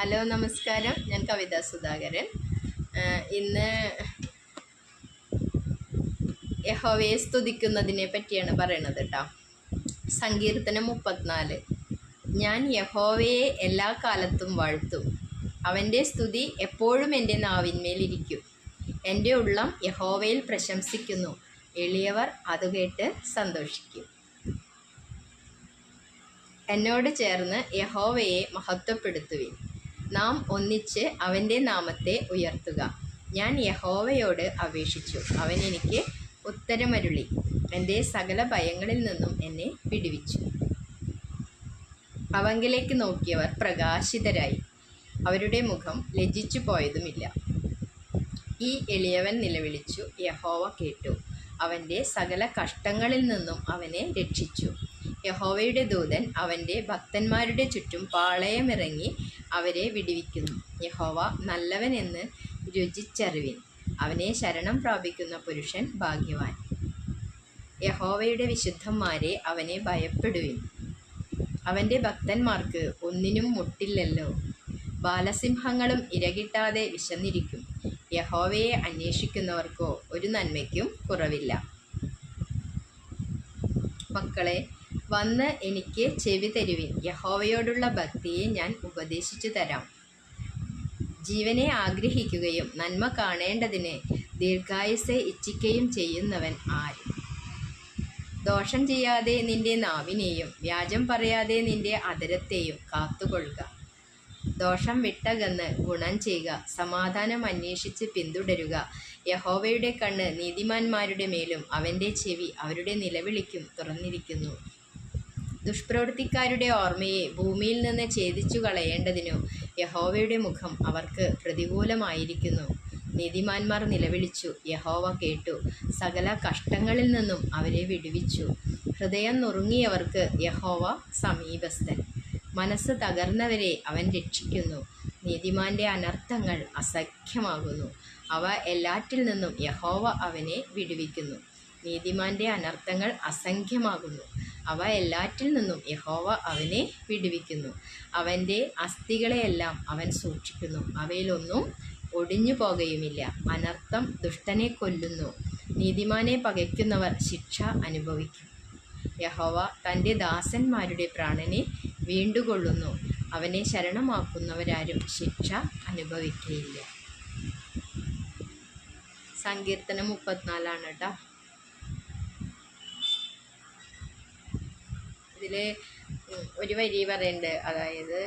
Hello നമസ്കാരം, ഞാൻ കവിത സുധാകരൻ. ഇന്ന് യഹോവയെ സ്തുതിക്കുന്നതിനെ പറ്റിയാണ് പറയണത് കേട്ടോ. സങ്കീർത്തനം 34. ഞാൻ യഹോവയെ എല്ലാ കാലത്തും വാഴ്ത്തും, അവൻ്റെ സ്തുതി എപ്പോഴും എൻ്റെ നാവിന്മേലിരിക്കും. എൻ്റെ ഉള്ളം യഹോവയിൽ പ്രശംസിക്കുന്നു, എളിയവർ അത് കേട്ട് സന്തോഷിക്കും. എന്നോട് ചേർന്ന് യഹോവയെ മഹത്വപ്പെടുത്തുവിൻ, നാം ഒന്നിച്ച് അവൻ്റെ നാമത്തെ ഉയർത്തുക. ഞാൻ യഹോവയോട് അപേക്ഷിച്ചു, അവൻ എനിക്ക് ഉത്തരമരുളി, എൻ്റെ സകല ഭയങ്ങളിൽ നിന്നും എന്നെ വിടുവിച്ചു. അവങ്കിലേക്ക് നോക്കിയവർ പ്രകാശിതരായി, അവരുടെ മുഖം ലജ്ജിച്ചു പോയതുമില്ല. ഈ എളിയവൻ നിലവിളിച്ചു, യഹോവ കേട്ടു, അവൻ്റെ സകല കഷ്ടങ്ങളിൽ നിന്നും അവനെ രക്ഷിച്ചു. യഹോവയുടെ ദൂതൻ അവൻ്റെ ഭക്തന്മാരുടെ ചുറ്റും പാളയമിറങ്ങി അവരെ വിടുവിക്കുന്നു. യഹോവ നല്ലവൻ എന്ന് രുചിച്ചറിവിൻ, അവനെ ശരണം പ്രാപിക്കുന്ന പുരുഷൻ ഭാഗ്യവാൻ. യഹോവയുടെ വിശുദ്ധന്മാരെ അവനെ ഭയപ്പെടുവിൻ, അവൻ്റെ ഭക്തന്മാർക്ക് ഒന്നിനും മുട്ടില്ലല്ലോ. ബാലസിംഹങ്ങളും ഇരകിട്ടാതെ വിശന്നിരിക്കും, യഹോവയെ അന്വേഷിക്കുന്നവർക്കോ ഒരു നന്മയ്ക്കും കുറവില്ല. മക്കളെ, വന്ന് എനിക്ക് ചെവി തരുവിൻ, യഹോവയോടുള്ള ഭക്തിയെ ഞാൻ ഉപദേശിച്ചു തരാം. ജീവനെ ആഗ്രഹിക്കുകയും നന്മ കാണേണ്ടതിന് ദീർഘായുസ്സെ ഇച്ഛിക്കുകയും ചെയ്യുന്നവൻ ആര്? ദോഷം ചെയ്യാതെ നിന്റെ നാവിനെയും വ്യാജം പറയാതെ നിന്റെ അധരത്തെയും കാത്തുകൊള്ളുക. ദോഷം വിട്ടകന്ന് ഗുണം ചെയ്യുക, സമാധാനം അന്വേഷിച്ച് പിന്തുടരുക. യഹോവയുടെ കണ്ണ് നീതിമാന്മാരുടെ മേലും അവൻ്റെ ചെവി അവരുടെ നിലവിളിക്കും തുറന്നിരിക്കുന്നു. ദുഷ്പ്രവൃത്തിക്കാരുടെ ഓർമ്മയെ ഭൂമിയിൽ നിന്ന് ഛേദിച്ചു കളയേണ്ടതിനു യഹോവയുടെ മുഖം അവർക്ക് പ്രതികൂലമായിരിക്കുന്നു. നീതിമാന്മാർ നിലവിളിച്ചു, യഹോവ കേട്ടു, സകല കഷ്ടങ്ങളിൽ നിന്നും അവരെ വിടുവിച്ചു. ഹൃദയം നുറുങ്ങിയവർക്ക് യഹോവ സമീപസ്ഥൻ, മനസ്സ് തകർന്നവരെ അവൻ രക്ഷിക്കുന്നു. നീതിമാന്റെ അനർത്ഥങ്ങൾ അസഖ്യമാകുന്നു, അവ എല്ലാറ്റിൽ നിന്നും യഹോവ അവനെ വിടുവിക്കുന്നു. നീതിമാന്റെ അനർത്ഥങ്ങൾ അസംഖ്യമാകുന്നു, അവ എല്ലാറ്റിൽ നിന്നും യഹോവ അവനെ വിടുവിക്കുന്നു. അവൻ്റെ അസ്ഥികളെയെല്ലാം അവൻ സൂക്ഷിക്കുന്നു, അവയിലൊന്നും ഒടിഞ്ഞു പോകുകയുമില്ല. അനർത്ഥം ദുഷ്ടനെ കൊല്ലുന്നു, നീതിമാനെ പകയ്ക്കുന്നവർ ശിക്ഷ അനുഭവിക്കും. യഹോവ തൻ്റെ ദാസന്മാരുടെ പ്രാണനെ വീണ്ടുകൊള്ളുന്നു, അവനെ ശരണമാക്കുന്നവരാരും ശിക്ഷ അനുഭവിക്കുകയില്ല. സങ്കീർത്തനം 34 കേട്ടോ. ഇതിൽ ഒരു വരി പറയുന്നുണ്ട്, അതായത്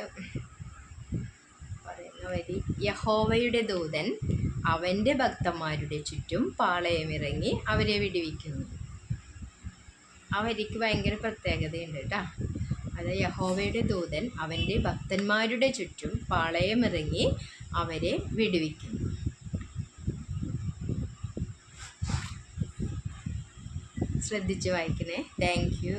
പറയുന്ന വരി, യഹോവയുടെ ദൂതൻ അവൻ്റെ ഭക്തന്മാരുടെ ചുറ്റും പാളയമിറങ്ങി അവരെ വിടുവിക്കുന്നു. ആ വരിക്ക് ഭയങ്കര പ്രത്യേകതയുണ്ട് കേട്ടോ. അത് യഹോവയുടെ ദൂതൻ അവൻ്റെ ഭക്തന്മാരുടെ ചുറ്റും പാളയമിറങ്ങി അവരെ വിടുവിക്കുന്നു. ശ്രദ്ധിച്ച് വായിക്കണേ. Thank you.